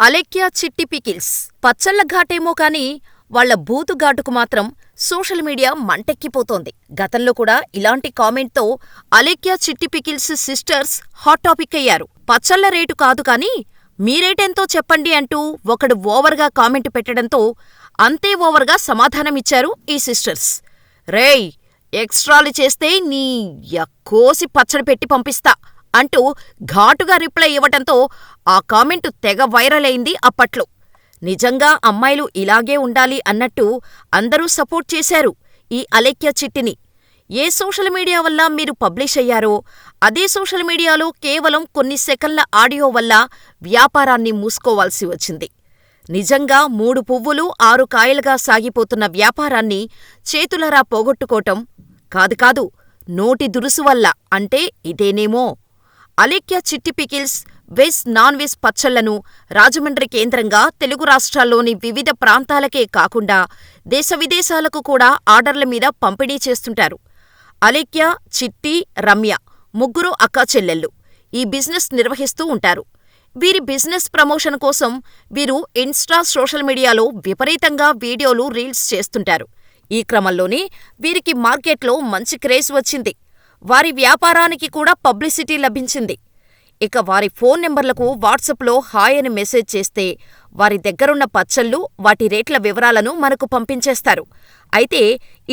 Alekhya Chitti pickles పచ్చళ్ళ ఘాటేమో కాని వాళ్ల బూతు ఘాటుకు మాత్రం సోషల్ మీడియా మంటెక్కిపోతోంది. గతంలో కూడా ఇలాంటి కామెంట్తో Alekhya Chitti pickles sisters hot topic అయ్యారు. పచ్చళ్ళ రేటు కాదు కాని మీ రేటెంతో చెప్పండి అంటూ ఒకడు ఓవర్గా కామెంట్ పెట్టడంతో అంతే ఓవర్గా సమాధానమిచ్చారు ఈ సిస్టర్స్. రేయ్, ఎక్స్ట్రాలు చేస్తే నీ కోసి పచ్చడి పెట్టి పంపిస్తా అంటూ ఘాటుగా రిప్లై ఇవ్వటంతో ఆ కామెంటు తెగ వైరల్ అయింది అప్పట్లో. నిజంగా అమ్మాయిలు ఇలాగే ఉండాలి అన్నట్టు అందరూ సపోర్ట్ చేశారు ఈ అలెక్యా చిట్టిని. ఏ సోషల్ మీడియా వల్ల మీరు పబ్లిష్ అయ్యారో అదే సోషల్ మీడియాలో కేవలం కొన్ని సెకన్ల ఆడియో వల్ల వ్యాపారాన్ని మూసుకోవాల్సి వచ్చింది. నిజంగా 3 పువ్వులు 6 కాయలుగా సాగిపోతున్న వ్యాపారాన్ని చేతులరా పోగొట్టుకోవటం కాదు నోటి దురుసు వల్ల అంటే ఇదేనేమో. Alekhya Chitti pickles veg non veg పచ్చళ్లను రాజమండ్రి కేంద్రంగా తెలుగు రాష్ట్రాల్లోని వివిధ ప్రాంతాలకే కాకుండా దేశ విదేశాలకు కూడా ఆర్డర్ల మీద పంపిణీ చేస్తుంటారు. అలెక్యా, చిట్టి, రమ్య ముగ్గురు అక్కాచెల్లెళ్ళు ఈ బిజినెస్ నిర్వహిస్తూ ఉంటారు. వీరి బిజినెస్ ప్రమోషన్ కోసం వీరు ఇన్స్టా, సోషల్ మీడియాలో విపరీతంగా వీడియోలు, రీల్స్ చేస్తుంటారు. ఈ క్రమంలోనే వీరికి మార్కెట్లో మంచి క్రేజ్ వచ్చింది. వారి వ్యాపారానికి కూడా పబ్లిసిటీ లభించింది. ఇక వారి ఫోన్ నెంబర్లకు వాట్సాప్లో హాయ్ అని మెసేజ్ చేస్తే వారి దగ్గరున్న పచ్చళ్ళు, వాటి రేట్ల వివరాలను మనకు పంపించేస్తారు. అయితే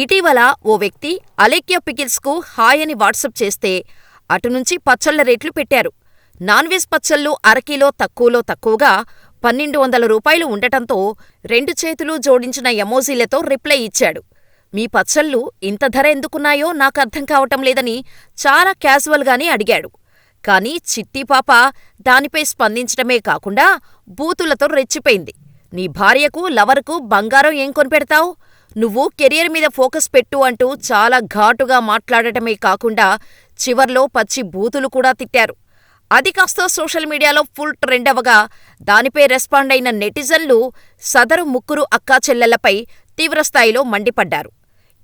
ఇటీవల ఓ వ్యక్తి అలెక్యా పికిల్స్కు హాయ్ అని వాట్సప్ చేస్తే అటునుంచి పచ్చళ్ల రేట్లు పెట్టారు. నాన్ వెజ్ పచ్చళ్ళు అరకిలో తక్కువగా 1200 రూపాయలు ఉండటంతో 2 చేతులు జోడించిన ఎమోజీలతో రిప్లై ఇచ్చాడు. మీ పచ్చళ్ళు ఇంత ధర ఎందుకున్నాయో నాకర్థం కావటం లేదని చాలా క్యాజువల్గానే అడిగాడు. కాని చిట్టి పాప దానిపై స్పందించటమే కాకుండా బూతులతో రెచ్చిపోయింది. నీ భార్యకు, లవర్కు బంగారం ఏం కొనిపెడతావ్? నువ్వు కెరియర్ మీద ఫోకస్ పెట్టు అంటూ చాలా ఘాటుగా మాట్లాడటమే కాకుండా చివర్లో పచ్చి బూతులు కూడా తిట్టారు. అది కాస్త సోషల్ మీడియాలో ఫుల్ ట్రెండ్ అవగా దానిపై రెస్పాండ్ అయిన నెటిజన్లు సదరు ముగ్గురు అక్కాచెల్లెళ్లపై తీవ్రస్థాయిలో మండిపడ్డారు.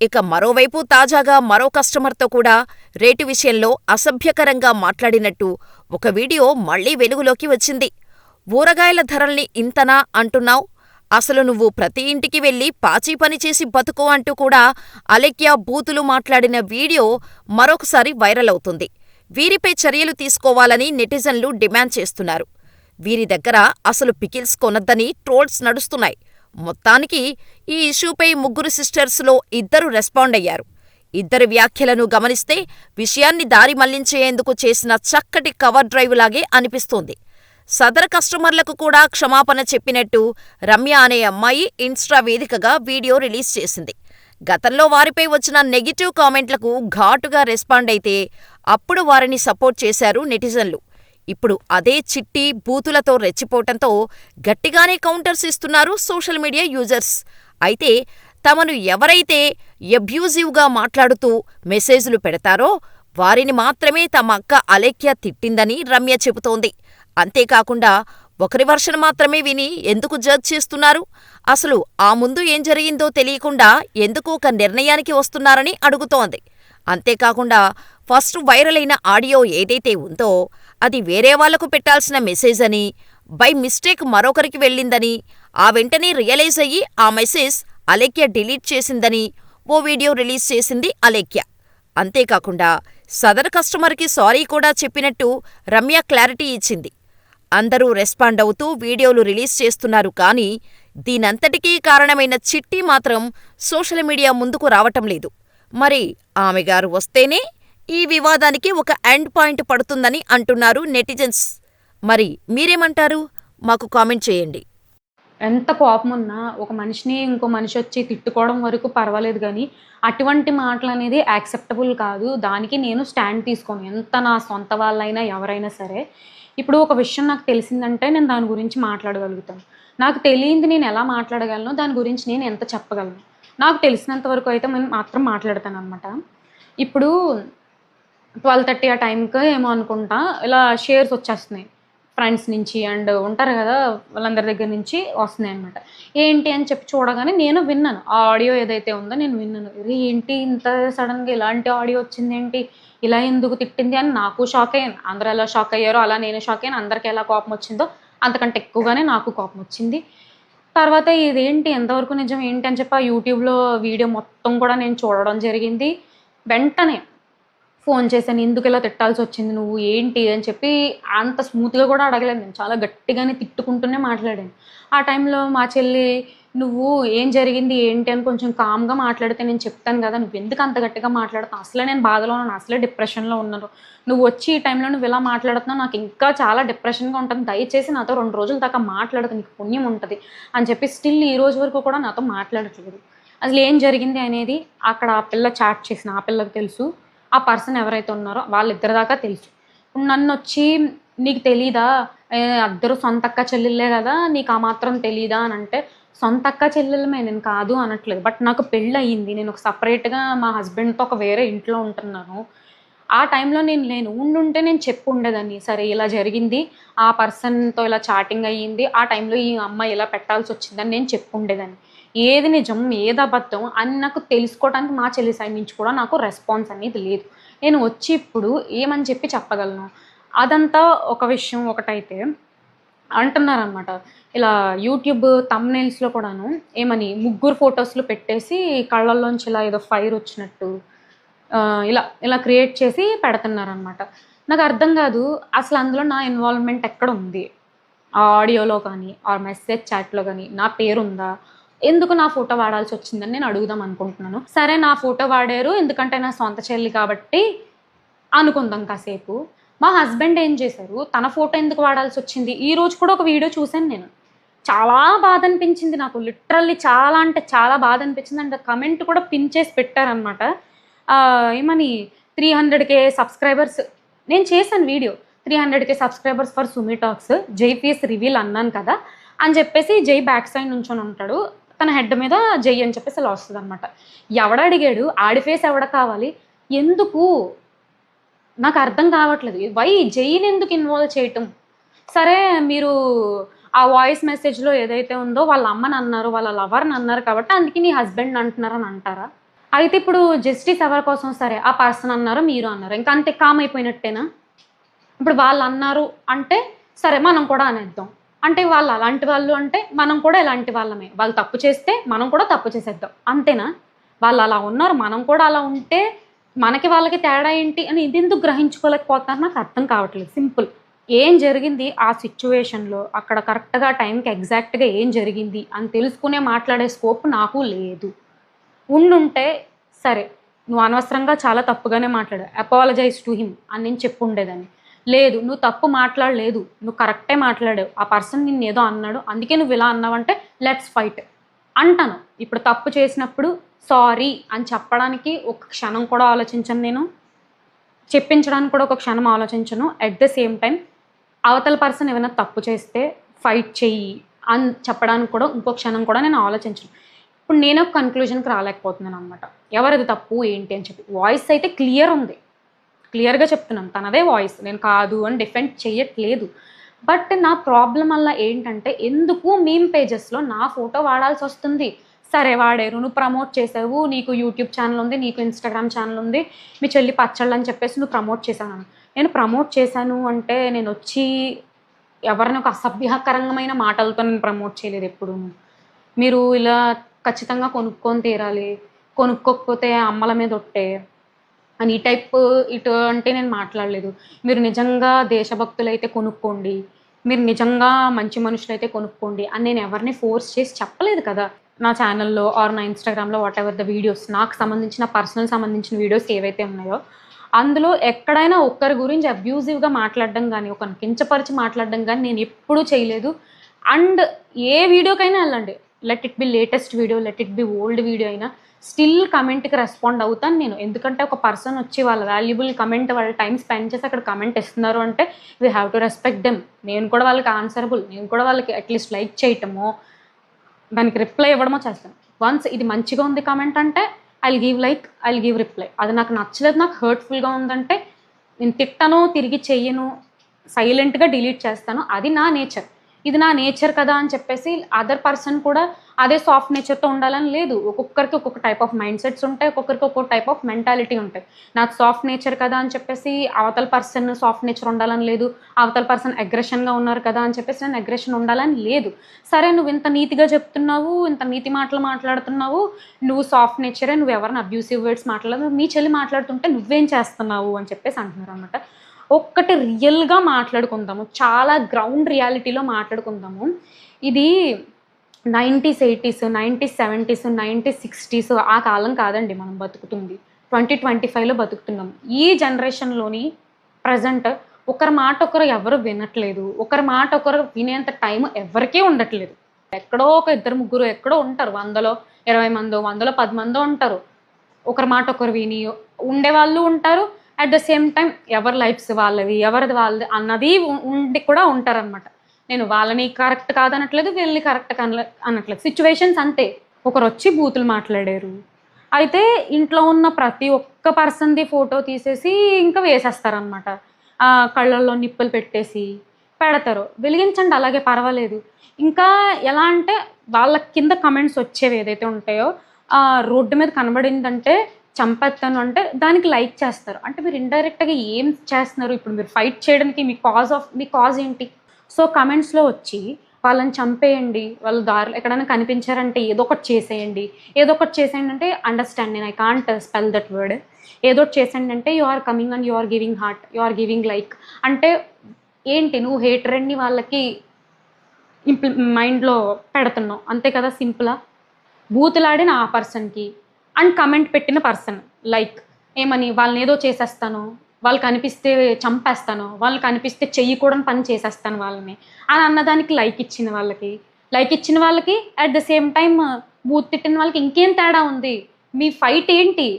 ఇక మరోవైపు తాజాగా మరో కస్టమర్తో కూడా రేటు విషయంలో అసభ్యకరంగా మాట్లాడినట్టు ఒక వీడియో మళ్లీ వెలుగులోకి వచ్చింది. ఊరగాయల ధరల్ని ఇంతనా అంటున్నావ్? అసలు నువ్వు ప్రతి ఇంటికి వెళ్లి పాచీ పని చేసి బతుకో అంటూ కూడా అలెక్యా బూతులు మాట్లాడిన వీడియో మరొకసారి వైరల్ అవుతుంది. వీరిపై చర్యలు తీసుకోవాలని నెటిజన్లు డిమాండ్ చేస్తున్నారు. వీరి దగ్గర అసలు పికిల్స్ కొనొద్దని ట్రోల్స్ నడుస్తున్నాయి. మొత్తానికి ఈ ఇష్యూపై ముగ్గురు సిస్టర్స్లో 2 రెస్పాండ్ అయ్యారు. ఇద్దరి వ్యాఖ్యలను గమనిస్తే విషయాన్ని దారి మళ్లించేందుకు చేసిన చక్కటి కవర్ డ్రైవ్ లాగే అనిపిస్తోంది. సదరు కస్టమర్లకు కూడా క్షమాపణ చెప్పినట్టు రమ్య అనే అమ్మాయి ఇన్స్టా వేదికగా వీడియో రిలీజ్ చేసింది. గతంలో వారిపై వచ్చిన నెగిటివ్ కామెంట్లకు ఘాటుగా రెస్పాండ్ అయితే అప్పుడు వారిని సపోర్ట్ చేశారు నెటిజన్లు. ఇప్పుడు అదే చిట్టి బూతులతో రెచ్చిపోవటంతో గట్టిగానే కౌంటర్స్ ఇస్తున్నారు సోషల్ మీడియా యూజర్స్. అయితే తమను ఎవరైతే అబ్యూజివ్గా మాట్లాడుతూ మెసేజ్లు పెడతారో వారిని మాత్రమే తమ అక్క అలెక్యా తిట్టిందని రమ్య చెబుతోంది. అంతేకాకుండా ఒకరి వర్షన్ మాత్రమే విని ఎందుకు జడ్జ్ చేస్తున్నారు? అసలు ఆ ముందు ఏం జరిగిందో తెలియకుండా ఎందుకు ఒక నిర్ణయానికి వస్తున్నారని అడుగుతోంది. అంతేకాకుండా ఫస్ట్ వైరల్ అయిన ఆడియో ఏదైతే ఉందో అది వేరే వాళ్లకు పెట్టాల్సిన మెసేజ్ అని, బై మిస్టేక్ మరొకరికి వెళ్ళిందని, ఆ వెంటనే రియలైజ్ అయ్యి ఆ మెసేజ్ అలెక్యా డిలీట్ చేసిందని ఓ వీడియో రిలీజ్ చేసింది అలెక్యా. అంతేకాకుండా సదరు కస్టమర్కి సారీ కూడా చెప్పినట్టు రమ్య క్లారిటీ ఇచ్చింది. అందరూ రెస్పాండ్ అవుతూ వీడియోలు రిలీజ్ చేస్తున్నారు కానీ దీనంతటికీ కారణమైన చిట్టి మాత్రం సోషల్ మీడియా ముందుకు రావటం లేదు. మరి ఆమెగారు వస్తేనే ఈ వివాదానికి ఒక ఎండ్ పాయింట్ పడుతుందని అంటున్నారు నెటిజన్స్. మరి మీరేమంటారు? మాకు కామెంట్ చేయండి. ఎంత కోపమున్నా ఒక మనిషిని ఇంకో మనిషి వచ్చి తిట్టుకోవడం వరకు పర్వాలేదు కానీ అటువంటి మాటలు అనేది యాక్సెప్టబుల్ కాదు. దానికి నేను స్టాండ్ తీసుకోను, ఎంత నా సొంత వాళ్ళైనా ఎవరైనా సరే. ఇప్పుడు ఒక విషయం నాకు తెలిసిందంటే నేను దాని గురించి మాట్లాడగలుగుతాను. నాకు తెలియంది నేను ఎలా మాట్లాడగలను, దాని గురించి నేను ఎంత చెప్పగలను, నాకు తెలిసినంత వరకు అయితే నేను మాత్రం మాట్లాడతాను అనమాట. ఇప్పుడు 12:30 ఆ టైంకి ఏమో అనుకుంటా ఇలా షేర్స్ వచ్చేస్తున్నాయి ఫ్రెండ్స్ నుంచి అండ్ ఉంటారు కదా వాళ్ళందరి దగ్గర నుంచి వస్తున్నాయి అనమాట. ఏంటి అని చెప్పి చూడగానే నేను విన్నాను, ఆ ఆడియో ఏదైతే ఉందో నేను విన్నాను. ఏంటి ఇంత సడన్గా ఇలాంటి ఆడియో వచ్చింది, ఏంటి ఇలా ఎందుకు తిట్టింది అని నాకు షాక్ అయ్యాను. అందరూ ఎలా షాక్ అయ్యారో అలా నేను షాక్ అయ్యాను. అందరికి ఎలా కోపం వచ్చిందో అంతకంటే ఎక్కువగానే నాకు కోపం వచ్చింది. తర్వాత ఇదేంటి ఎంతవరకు నిజం ఏంటి అని చెప్పి ఆ యూట్యూబ్‌లో వీడియో మొత్తం కూడా నేను చూడడం జరిగింది. వెంటనే ఫోన్ చేశాను. ఎందుకిలా తిట్టాల్సొచ్చింది నువ్వు? ఏంటి? అని చెప్పి అంత స్మూత్‌గా కూడా అడగలేదు నేను. చాలా గట్టిగానే తిట్టుకుంటూనే మాట్లాడాను. ఆ టైంలో మా చెల్లి, "నువ్వు ఏం జరిగింది? ఏంటి?" అని కొంచెం కామ్‌గా మాట్లాడితే నేను చెప్తాను గదా! నువ్వెందుకు అంత గట్టిగా మాట్లాడుతున్నావు? అసలే నేను బాధలో ఉన్నాను. అసలే డిప్రెషన్‌లో ఉన్నాను. నువ్వొచ్చి ఈ టైంలో నువ్విలా మాట్లాడుతున్నావు. నాకు ఇంకా చాలా డిప్రెషన్‌గా ఉంటుంది. దయచేసి నాతో 2 రోజుల దాకా మాట్లాడకు. నీకు పుణ్యం ఉంటది. అని చెప్పి స్టిల్ ఈ రోజు వరకు కూడా నాతో మాట్లాడట్లేదు. అసలేం జరిగింది అనేది అక్కడ ఆ పిల్ల చాట్ చేసిన ఆ పిల్లకి తెలుసు. ఆ పర్సన్ ఎవరైతే ఉన్నారో వాళ్ళిద్దరి దాకా తెలుసు. నన్నొచ్చి "నీకు తెలీదా? అద్దరు సొంత అక్క చెల్లెళ్ళే గదా! నీకు ఆ మాత్రం తెలీదా?" అనంటే, సొంత అక్క చెల్లెళ్ళమే నేను కాదు అనట్లేదు. బట్ నాకు పెళ్లయింది. నేను ఒక సెపరేట్‌గా మా హస్బెండ్‌తో ఒక వేరే ఇంట్లో ఉంటున్నాను. ఆ టైంలో నేను లేను. ఉండుంటే నేను చెప్పుండేదాన్ని. సరే ఇలా జరిగింది. ఆ పర్సన్‌తో ఇలా చాటింగ్ అయ్యింది. ఆ టైంలో ఈ అమ్మాయి ఇలా పెట్టాల్సొచ్చిందని నేను చెప్పుండేదాన్ని. ఏది నిజం, ఏది అబద్ధం అని నాకు తెలుసుకోవడానికి మా చెల్లి సైడ్ నుంచి కూడా నాకు రెస్పాన్స్ అనేది లేదు. నేను వచ్చి ఇప్పుడు ఏమని చెప్పి చెప్పగలను? అదంతా ఒక విషయం ఒకటైతే అంటున్నారనమాట. ఇలా యూట్యూబ్ థంబ్‌నెయిల్స్‌లో కూడాను ఏమని ముగ్గురు ఫోటోస్‌లు పెట్టేసి కళ్ళల్లోంచి ఇలా ఏదో ఫైర్ వచ్చినట్టు ఇలా ఇలా క్రియేట్ చేసి పెడుతున్నారనమాట. నాకర్థం గాదు. అసలు అందులో నా ఇన్వాల్వ్‌మెంట్ ఎక్కడుంది? ఆ ఆడియోలో కానీ, ఆర్ మెసేజ్ చాట్‌లో గానీ నా పేరుందా? ఎందుకు నా ఫోటో వాడాల్సొచ్చిందని నేను అడుగుదాం అనుకుంటున్నాను. సరే నా ఫోటో వాడారు ఎందుకంటే నా సొంత చెల్లి కాబట్టి అనుకుందాం కాసేపు. మా హస్బెండ్ ఏం చేశారు, తన ఫోటో ఎందుకు వాడాల్సొచ్చింది? ఈరోజు కూడా ఒక వీడియో చూసాను నేను. చాలా బాధనిపించింది నాకు. లిటరల్లీ చాలా అంటే చాలా బాధనిపించింది. అండ్ కమెంట్ కూడా పిన్ చేసి పెట్టారనమాట. ఏమని 300,000 సబ్‌స్క్రైబర్స్ నేను చేశాను video. 300,000 subscribers for Sumi talks. జై ఫేస్ రివీల్ అన్నాను కదా! అని చెప్పేసి జై బ్యాక్ సైడ్ నుంచొని ఉంటాడు. తన హెడ్ మీద జై అని చెప్పేసి ఇలా వస్తదనమాట. ఎవడడిగాడు? ఆడి ఫేస్ ఎవడికి కావాలి? ఎందుకు? నాకర్థం కావట్లేదు. వై జైనెందుకు ఇన్వాల్వ్ చేయటం? సరే మీరు ఆ వాయిస్ మెసేజ్‌లో ఏదైతే ఉందో వాళ్ళ అమ్మనన్నారు, వాళ్ళ లవర్‌నన్నారు కాబట్టి అందుకే నీ హస్బెండ్‌ని అంటున్నారని అంటారా? అయితే ఇప్పుడు జస్టిస్ ఎవరి కోసం? సరే ఆ పర్సన్ అన్నారు, మీరు అన్నారు. ఇంక అంతే కామ్ అయిపోయినట్టేనా? ఇప్పుడు వాళ్ళన్నారు అంటే సరే మనం కూడా అనేద్దాం. అంటే వాళ్ళు అలాంటి వాళ్ళు అంటే మనం కూడా ఇలాంటి వాళ్ళమే. వాళ్ళు తప్పు చేస్తే మనం కూడా తప్పు చేసేద్దాం. అంతేనా? వాళ్ళు అలా ఉన్నారు. మనం కూడా అలా ఉంటే మనకి వాళ్ళకి తేడా ఏంటి అని ఇదెందుకు గ్రహించుకోలేకపోతున్నారు నాకు అర్థం కావట్లేదు. సింపుల్. ఏం జరిగింది ఆ సిట్యుయేషన్‌లో అక్కడ కరెక్ట్‌గా టైంకి ఎగ్జాక్ట్‌గా ఏం జరిగింది అని తెలుసుకునే మాట్లాడే స్కోప్ నాకు లేదు. ఉండుంటే సరే నువ్వు అనవసరంగా చాలా తప్పుగానే మాట్లాడావు. అపాలజైజ్ టు హిమ్ అని నేను చెప్పుండేదాన్ని. లేదు నువ్వు తప్పు మాట్లాడలేదు. నువ్వు కరెక్టే మాట్లాడావు. ఆ పర్సన్ నిన్నేదో అన్నాడు. అందుకే నువ్వు ఇలా అన్నావంటే లెట్స్ ఫైట్ అంటాను. ఇప్పుడు తప్పు చేసినప్పుడు సారీ అని చెప్పడానికి ఒక క్షణం కూడా ఆలోచించను నేను. చెప్పించడానికి కూడా ఒక క్షణం ఆలోచించను. ఎట్ ద సేమ్ టైమ్ అవతల పర్సన్ ఏమైనా తప్పు చేస్తే ఫైట్ చెయ్యి అని చెప్పడానికి కూడా ఇంకో క్షణం కూడా నేను ఆలోచించను. ఇప్పుడు నేను ఒక కన్క్లూజన్‌కి రాలేకపోతున్నాననమాట. ఎవరిది తప్పు ఏంటి అని చెప్పి. వాయిస్ అయితే క్లియర్ ఉంది. క్లియర్‌గా చెప్తున్నాను. తనదే వాయిస్. నేను కాదు అని డిఫెండ్ చెయ్యట్లేదు. బట్ నా ప్రాబ్లమ్ వల్ల ఏంటంటే ఎందుకు మీమ్ పేజెస్‌లో నా ఫోటో వాడాల్సొస్తుంది. సరే వాడారు. నువ్వు ప్రమోట్ చేసావు. నీకు యూట్యూబ్ ఛానెల్ ఉంది. నీకు ఇన్‌స్టాగ్రామ్ ఛానెల్ ఉంది. మీ చెల్లి పచ్చళ్ళని చెప్పేసి నువ్వు ప్రమోట్ చేశావన్నాను. నేను ప్రమోట్ చేశాను అంటే నేనొచ్చి ఎవరిని ఒక అసభ్యకరంగమైన మాటలతో నేను ప్రమోట్ చేయలేదు ఎప్పుడూను. మీరు ఇలా ఖచ్చితంగా కొనుక్కొని తీరాలి. కొనుక్కోకపోతే అమ్మల మీద ఒట్టే అని ఈ టైప్ ఇటువంటి నేను మాట్లాడలేదు. మీరు నిజంగా దేశభక్తులైతే కొనుక్కోండి. మీరు నిజంగా మంచి మనుషులైతే కొనుక్కోండి అని నేను ఎవరిని ఫోర్స్ చేసి చెప్పలేదు కదా! నా ఛానెల్‌లో ఆర్ నా ఇన్‌స్టాగ్రామ్‌లో వాటెవర్ ద వీడియోస్ నాకు సంబంధించిన పర్సనల్ సంబంధించిన వీడియోస్ ఏవైతే ఉన్నాయో, అందులో ఎక్కడైనా ఒక్కరి గురించి అబ్యూజివ్‌గా మాట్లాడడం గాని, ఒకరిని కించపరిచి మాట్లాడడం గాని నేను ఎప్పుడూ చేయలేదు. అండ్ ఏ వీడియోకైనా ఎళ్ళండి. Let it be latest video, let it be old video అయినా స్టిల్ కమెంట్‌కి రెస్పాండ్ అవుతాను నేను. ఎందుకంటే ఒక పర్సన్ వచ్చి వాళ్ళ వాల్యుబుల్ కమెంట్ వాళ్ళ టైమ్ స్పెండ్ చేసి అక్కడ కమెంట్ ఇస్తున్నారు అంటే we have to respect them. నేను కూడా వాళ్ళకి ఆన్సరబుల్. నేను కూడా వాళ్ళకి అట్‌లీస్ట్ లైక్ చేయటమో, దానికి రిప్లై ఇవ్వడమో చేస్తాను. వన్స్ ఇది మంచిగా ఉంది కామెంట్ అంటే I'll give like, I'll give reply. అది నాకు నచ్చలేదు, నాకు హర్ట్‌ఫుల్‌గా ఉందంటే నేను తిట్టను, తిరిగి చెయ్యను, సైలెంట్‌గా డిలీట్ చేస్తాను. అది నా నేచర్. ఇది నా నేచర్ కదా అని చెప్పేసి అదర్ పర్సన్ కూడా అదే సాఫ్ట్ నేచర్తో ఉండాలని లేదు. ఒక్కొక్కరికి ఒక్కొక్క టైప్ ఆఫ్ మైండ్ సెట్స్ ఉంటాయి, ఒక్కొక్కరికి ఒక్కొక్క టైప్ ఆఫ్ మెంటాలిటీ ఉంటాయి. నాకు సాఫ్ట్ నేచర్ కదా అని చెప్పేసి అవతల పర్సన్ సాఫ్ట్ నేచర్ ఉండాలని లేదు, అవతల పర్సన్ అగ్రెషన్గా ఉన్నారు కదా అని చెప్పేసి నేను అగ్రెషన్ ఉండాలని లేదు. సరే నువ్వు ఇంత నీతిగా చెప్తున్నావు, ఇంత నీతి మాటలు మాట్లాడుతున్నావు, నువ్వు సాఫ్ట్ నేచరే, నువ్వు ఎవరిని అబ్యూసివ్ వర్డ్స్ మాట్లాడదు, మీ చెల్లి మాట్లాడుతుంటే నువ్వేం చేస్తున్నావు అని చెప్పేసి అంటున్నారు అనమాట. ఒక్కటి రియల్గా మాట్లాడుకుందాము, చాలా గ్రౌండ్ రియాలిటీలో మాట్లాడుకుందాము. ఇది 90s 80s 90s 70s 90s 60s ఆ కాలం కాదండి మనం బతుకుతుంది. 2025లో బతుకుతున్నాం. ఈ జనరేషన్లోని ప్రజెంట్ ఒకరి మాట ఒకరు ఎవరు వినట్లేదు, ఒకరి మాట ఒకరు వినేంత టైం ఎవరికీ ఉండట్లేదు. ఎక్కడో ఒక ఇద్దరు ముగ్గురు ఎక్కడో ఉంటారు, 100లో 20 మందో 100లో 10 మందో ఉంటారు ఒకరి మాట ఒకరు విని ఉండేవాళ్ళు ఉంటారు. అట్ ద సేమ్ టైం ఎవరి లైఫ్స్ వాళ్ళవి, ఎవరిది వాళ్ళది అన్నది ఉండి కూడా ఉంటారనమాట. నేను వాళ్ళని కరెక్ట్ కాదనట్లేదు, వీళ్ళని కరెక్ట్ అనట్లేదు, సిచ్యువేషన్స్ అంతే. ఒకరు వచ్చి బూతులు మాట్లాడారు, అయితే ఇంట్లో ఉన్న ప్రతి ఒక్క పర్సన్ది ఫోటో తీసేసి ఇంకా వేసేస్తారనమాట. కళ్ళల్లో నిప్పులు పెట్టేసి పెడతారు. వెలిగించండి, అలాగే పర్వాలేదు. ఇంకా ఎలా అంటే వాళ్ళ కింద కమెంట్స్ వచ్చేవి ఏదైతే ఉంటాయో, రోడ్డు మీద కనబడిందంటే చంపేస్తాను అంటే దానికి లైక్ చేస్తారు. అంటే మీరు ఇండైరెక్ట్గా ఏం చేస్తున్నారు? ఇప్పుడు మీరు ఫైట్ చేయడానికి మీ కాజ్ ఏంటి? సో కమెంట్స్లో వచ్చి వాళ్ళని చంపేయండి, వాళ్ళ దారిలో ఎక్కడైనా కనిపించారంటే ఏదో ఒకటి చేసేయండి, ఏదో ఒకటి చేసేయండి అంటే అండర్స్టాండ్, నేను I can't spell that word. ఏదో ఒకటి చేసేయండి అంటే you are coming and you are giving heart, you are giving like. అంటే ఏంటి, నువ్వు హేటరెడ్ని వాళ్ళకి మైండ్లో పెడుతున్నావు అంతే కదా, సింపుల్గా. బూతులాడిన ఆ పర్సన్కి అండ్ కమెంట్ పెట్టిన పర్సన్ లైక్ ఏమని, వాళ్ళని ఏదో చేసేస్తాను, వాళ్ళు కనిపిస్తే చంపేస్తాను, వాళ్ళు కనిపిస్తే చెయ్యకూడని పని చేసేస్తాను వాళ్ళని అని అన్నదానికి లైక్ ఇచ్చిన వాళ్ళకి at the same time booth తిట్టిన వాళ్ళకి ఇంకేం తేడా ఉంది? మీ ఫైట్ ఏంటి?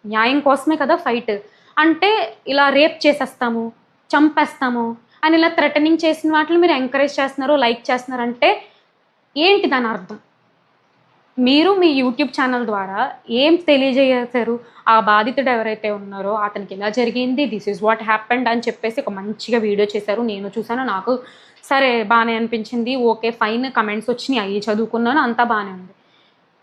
న్యాయం కోసమే కదా ఫైట్. అంటే ఇలా రేప్ చేసేస్తాము, చంపేస్తాము అని ఇలా థ్రెటనింగ్ చేసిన వాటిని మీరు ఎంకరేజ్ చేస్తున్నారు, లైక్ చేస్తున్నారంటే ఏంటి దాని అర్థం? మీరు మీ యూట్యూబ్ ఛానల్ ద్వారా ఏం తెలియజేశారు? ఆ బాధితుడు ఎవరైతే ఉన్నారో అతనికి ఇలా జరిగింది, దిస్ ఈజ్ వాట్ హ్యాపెండ్ అని చెప్పేసి ఒక మంచిగా వీడియో చేశారు. నేను చూసాను, నాకు సరే బాగానే అనిపించింది, ఓకే ఫైన్. కమెంట్స్ వచ్చినాయి, అవి చదువుకున్నాను, అంతా బాగానే ఉంది.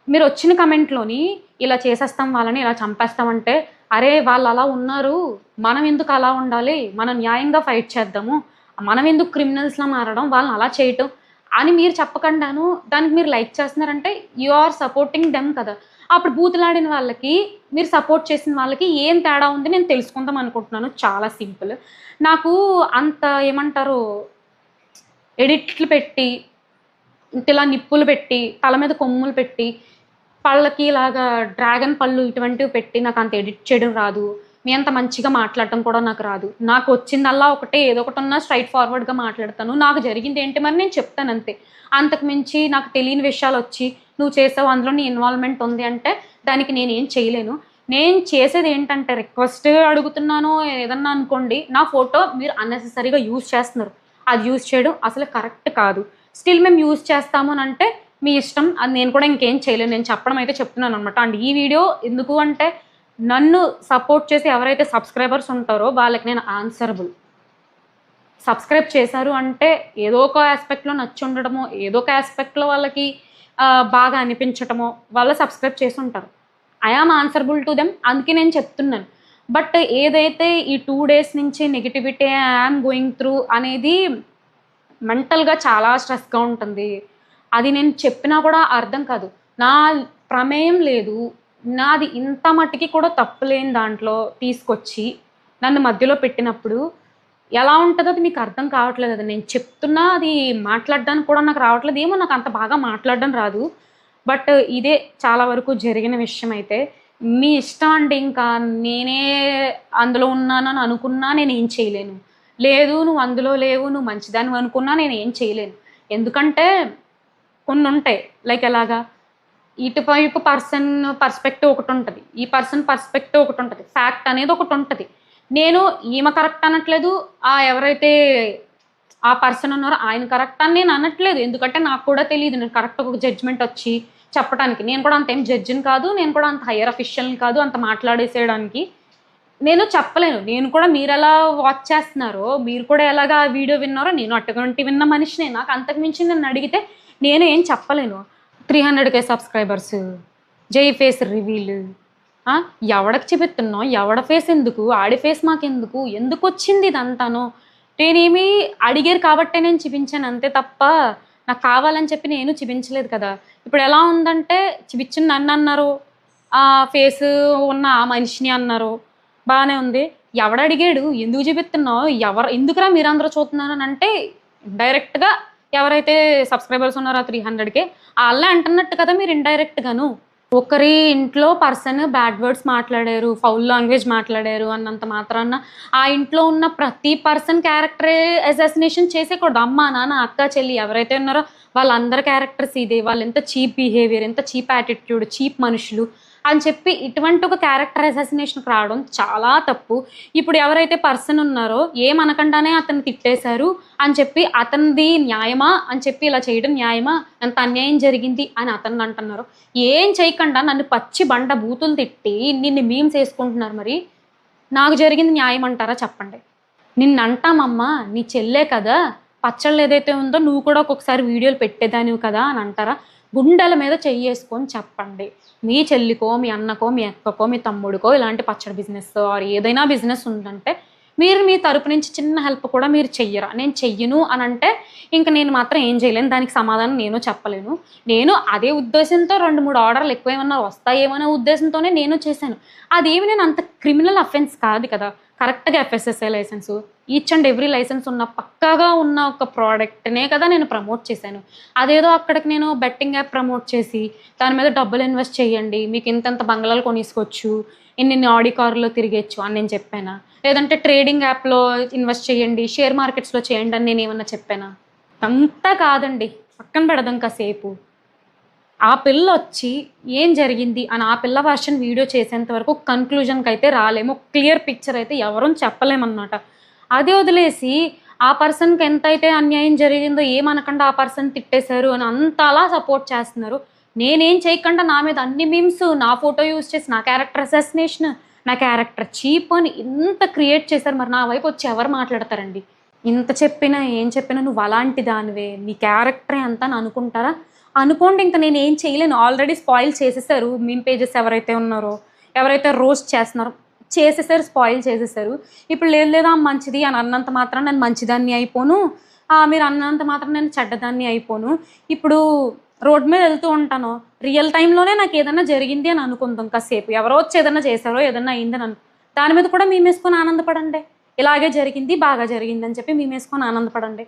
మీరు వచ్చిన కమెంట్లోని ఇలా చేసేస్తాం వాళ్ళని, ఇలా చంపేస్తామంటే అరే వాళ్ళు అలా ఉన్నారు, మనం ఎందుకు అలా ఉండాలి, మనం న్యాయంగా ఫైట్ చేద్దాము, మనం ఎందుకు క్రిమినల్స్లా మారడం, వాళ్ళని అలా చేయటం అని మీరు చెప్పకుండాను దానికి మీరు లైక్ చేస్తున్నారంటే యు ఆర్ సపోర్టింగ్ దెమ్ కదా. అప్పుడు బూతులాడిన వాళ్ళకి మీరు సపోర్ట్ చేసిన వాళ్ళకి ఏం తేడా ఉంది నేను తెలుసుకుందాం అనుకుంటున్నాను. చాలా సింపుల్. నాకు అంత ఏమంటారు, ఎడిట్లు పెట్టి ఇలా నిప్పులు పెట్టి తల మీద కొమ్ములు పెట్టి పళ్ళకి ఇలాగా డ్రాగన్ పళ్ళు ఇటువంటివి పెట్టి నాకు అంత ఎడిట్ చేయడం రాదు. మీ అంత మంచిగా మాట్లాడటం కూడా నాకు రాదు. నాకు వచ్చిందల్లా ఒకటే, ఏదో ఒకటి ఉన్నా స్ట్రైట్ ఫార్వర్డ్గా మాట్లాడతాను. నాకు జరిగింది ఏంటి మరి నేను చెప్తాను అంతే. అంతకు మించి నాకు తెలియని విషయాలు వచ్చి నువ్వు చేసావు, అందులో నీ ఇన్వాల్వ్మెంట్ ఉంది అంటే దానికి నేనేం చేయలేను. నేను చేసేది ఏంటంటే రిక్వెస్ట్ అడుగుతున్నాను. ఏదన్నా అనుకోండి, నా ఫోటో మీరు అన్నెసెసరీగా యూజ్ చేస్తున్నారు, అది యూజ్ చేయడం అసలు కరెక్ట్ కాదు. స్టిల్ మేము యూజ్ చేస్తాము అని అంటే మీ ఇష్టం, అది నేను కూడా ఇంకేం చేయలేను. నేను చెప్పడం అయితే చెప్తున్నాను అనమాట. అండ్ ఈ వీడియో ఎందుకు అంటే నన్ను సపోర్ట్ చేసి ఎవరైతే సబ్స్క్రైబర్స్ ఉంటారో వాళ్ళకి నేను ఆన్సరబుల్. సబ్స్క్రైబ్ చేశారు అంటే ఏదో ఒక ఆస్పెక్ట్లో నచ్చి ఉండడమో, ఏదో ఒక ఆస్పెక్ట్లో వాళ్ళకి బాగా అనిపించటమో వాళ్ళు సబ్స్క్రైబ్ చేసి ఉంటారు. I am answerable to them, అందుకే నేను చెప్తున్నాను. బట్ ఏదైతే ఈ 2 days నుంచి నెగిటివిటీ ఐఎమ్ గోయింగ్ త్రూ అనేది మెంటల్గా చాలా స్ట్రెస్గా ఉంటుంది. అది నేను చెప్పినా కూడా అర్థం కాదు. నా ప్రమేయం లేదు, నాది ఇంత మట్టికి కూడా తప్పులేని దాంట్లో తీసుకొచ్చి నన్ను మధ్యలో పెట్టినప్పుడు ఎలా ఉంటుందో అది మీకు అర్థం కావట్లేదు. అది నేను చెప్తున్నా, అది మాట్లాడడానికి కూడా నాకు రావట్లేదు. ఏమో నాకు అంత బాగా మాట్లాడడం రాదు. బట్ ఇదే చాలా వరకు జరిగిన విషయం. అయితే మీ ఇష్టం అండి, ఇంకా నేనే అందులో ఉన్నానని అనుకున్నా నేను ఏం చేయలేను. లేదు నువ్వు అందులో లేవు, నువ్వు మంచిదాన్ని అనుకున్నా నేను ఏం చేయలేను. ఎందుకంటే కొన్ని ఉంటాయి, లైక్ ఎలాగా, ఇటువైపు పర్సన్ పర్స్పెక్టివ్ ఒకటి ఉంటుంది, ఈ పర్సన్ పర్స్పెక్టివ్ ఒకటి ఉంటుంది, ఫ్యాక్ట్ అనేది ఒకటి ఉంటుంది. నేను ఈమె కరెక్ట్ అనట్లేదు, ఎవరైతే ఆ పర్సన్ ఉన్నారో ఆయన కరెక్ట్ అని నేను అనట్లేదు. ఎందుకంటే నాకు కూడా తెలియదు, నేను కరెక్ట్ ఒక జడ్జ్మెంట్ వచ్చి చెప్పడానికి. నేను కూడా అంత ఏం జడ్జిని కాదు, నేను కూడా అంత హయ్యర్ అఫీషియల్ని కాదు అంత మాట్లాడేసేయడానికి. నేను చెప్పలేను. నేను కూడా మీరెలా వాచ్ చేస్తున్నారో, మీరు కూడా ఎలాగా ఆ వీడియో విన్నారో, నేను అటువంటి విన్న మనిషినే. నాకు అంతకు మించి నన్నడిగితే నేను ఏం చెప్పలేను. 300K సబ్స్క్రైబర్స్, జై ఫేస్ రివీల్. ఎవడికి చూపిస్తున్నావు? ఎవడి ఫేస్ ఎందుకు? ఆడి ఫేస్ మాకెందుకు? ఎందుకొచ్చింది ఇదంతాను? నేనేమి అడిగారు కాబట్టే నేను చూపించాను అంతే తప్ప, నాకు కావాలని చెప్పి నేను చూపించలేదు కదా! ఇప్పుడు ఎలా ఉందంటే, చూపించింది నన్నన్నారు, ఆ ఫేసు ఉన్న ఆ మనిషిని అన్నారు. బానే ఉంది. ఎవడడిగాడు? ఎందుకు చూపిస్తున్నావు? ఎందుకురా మీరందరూ చూస్తున్నారనంటే, డైరెక్ట్‌గా ఎవరైతే సబ్స్క్రైబర్స్ ఉన్నారో ఆ 300K ఆళ్ళే అంటున్నట్టు కదా మీరు ఇండైరెక్ట్‌గాను. ఒకరి ఇంట్లో పర్సన్ బ్యాడ్ వర్డ్స్ మాట్లాడారు, ఫౌల్ లాంగ్వేజ్ మాట్లాడారు అన్నంత మాత్రాన ఆ ఇంట్లో ఉన్న ప్రతి పర్సన్ క్యారెక్టర్ అసాసినేషన్ చేసేయకూడదు. అమ్మ, నాన్న, అక్క, చెల్లి ఎవరైతే ఉన్నారో వాళ్ళందరి క్యారెక్టర్స్ ఇదే. వాళ్ళెంత చీప్ బిహేవియర్, ఎంత చీప్ యాటిట్యూడ్, చీప్ మనుషులు అని చెప్పి ఇటువంటి ఒక క్యారెక్టర్ అసాసినేషన్‌కి రావడం చాలా తప్పు. ఇప్పుడు ఎవరైతే పర్సన్ ఉన్నారో ఏమనకుండానే అతన్ని తిట్టేశారు అని చెప్పి అతనిది న్యాయమా అని చెప్పి ఇలా చేయడం న్యాయమా? ఎంత అన్యాయం జరిగింది అని అతన్ని అంటున్నారు. ఏం చేయకుండా నన్ను పచ్చి బండ బూతులు తిట్టి ఇన్నిన్ని మీమ్స్ యేసుకుంటున్నారు మరి. నాకు జరిగింది న్యాయం అంటారా చెప్పండి? నిన్నంటామమ్మా, నీ చెల్లే కదా! పచ్చళ్ళు ఏదైతే ఉందో నువ్వు కూడా ఒక్కొక్కసారి వీడియోలు పెట్టేదానివి కదా అని అంటారా? గుండెల మీద చెయ్యేసుకొని చెప్పండి. మీ చెల్లికో, మీ అన్నకో, మీ అక్కకో, మీ తమ్ముడికో ఇలాంటి పచ్చడి బిజినెస్ ఆర్ ఏదైనా బిజినెస్ ఉందంటే మీరు మీ తరపు నుంచి చిన్న హెల్ప్ కూడా మీరు చెయ్యరా? నేను చెయ్యను అనంటే ఇంక నేను మాత్రం ఏం చేయలేను. దానికి సమాధానం నేను చెప్పలేను. నేను అదే ఉద్దేశంతో 2, 3 ఆర్డర్‌లు ఎక్కువేమన్నా వస్తాయేమో అనే ఉద్దేశంతోనే నేను చేశాను. అదేమి నేను అంత క్రిమినల్ అఫెన్స్ కాదు కదా! కరెక్ట్‌గా FSSAI licence, each and every licence ఉన్న పక్కాగా ఉన్న ఒక ప్రోడక్ట్‌నే కదా నేను ప్రమోట్ చేశాను. అదేదో అక్కడికి నేను బెట్టింగ్ యాప్ ప్రమోట్ చేసి, దాని మీద డబ్బులు ఇన్వెస్ట్ చేయండి, మీకు ఇంతింత బంగ్లాలు కొనేసుకోవచ్చు, ఇన్నిన్ని ఆడి కారులో తిరిగేయచ్చు అని నేను చెప్పానా? లేదంటే ట్రేడింగ్ యాప్‌లో ఇన్వెస్ట్ చేయండి, షేర్ మార్కెట్స్‌లో చేయండి అని నేనేమన్నా చెప్పానా? అంతా కాదండి. పక్కన పెడదాం కాసేపు. ఆ పిల్లొచ్చి ఏం జరిగింది అని ఆ పిల్ల వర్షన్ వీడియో చేసేంత వరకు కన్క్లూజన్‌కైతే రాలేము. క్లియర్ పిక్చర్ అయితే ఎవరం చెప్పలేమనమాట. అది వదిలేసి ఆ పర్సన్‌కి ఎంతైతే అన్యాయం జరిగిందో ఏమనకుండా ఆ పర్సన్ తిట్టేశారు అని అంతలా సపోర్ట్ చేస్తున్నారు. నేనేం చేయకుండా నా మీద అన్ని మీమ్స్, నా ఫోటో యూజ్ చేసి నా క్యారెక్టర్ అసాసినేషన్, నా క్యారెక్టర్ చీప్ అని ఇంత క్రియేట్ చేశారు. మరి నా వైపు వచ్చి ఎవరు మాట్లాడతారండి? ఇంత చెప్పినా, ఏం చెప్పినా నువ్వు అలాంటి దానివే, నీ క్యారెక్టరే అంత అని అనుకుంటారా? అనుకోండి, ఇంక నేనేం చేయలేను. ఆల్రెడీ స్పాయిల్ చేసేసారు మీమ్ పేజెస్ ఎవరైతే ఉన్నారో, ఎవరైతే రోస్ట్ చేస్తున్నారో చేసేసారు, స్పాయిల్ చేసేసారు. ఇప్పుడు లేదు లేదు మంచిది అని అన్నంత మాత్రాన నేను మంచిదాన్ని అయిపోను. మీరు అన్నంత మాత్రాన నేను చెడ్డదాన్ని అయిపోను. ఇప్పుడు రోడ్ మీద వెళ్తూ ఉంటాను. రియల్ టైమ్‌లోనే నాకేదన్నా జరిగింది అని అనుకుందాం కాసేపు. ఎవరో వచ్చి ఏదన్నా చేశారో, ఏదన్నా అయిందని దాని మీద కూడా మీమేసుకొని ఆనందపడండి. ఇలాగే జరిగింది, బాగా జరిగిందని చెప్పి మీమేసుకొని ఆనందపడండి.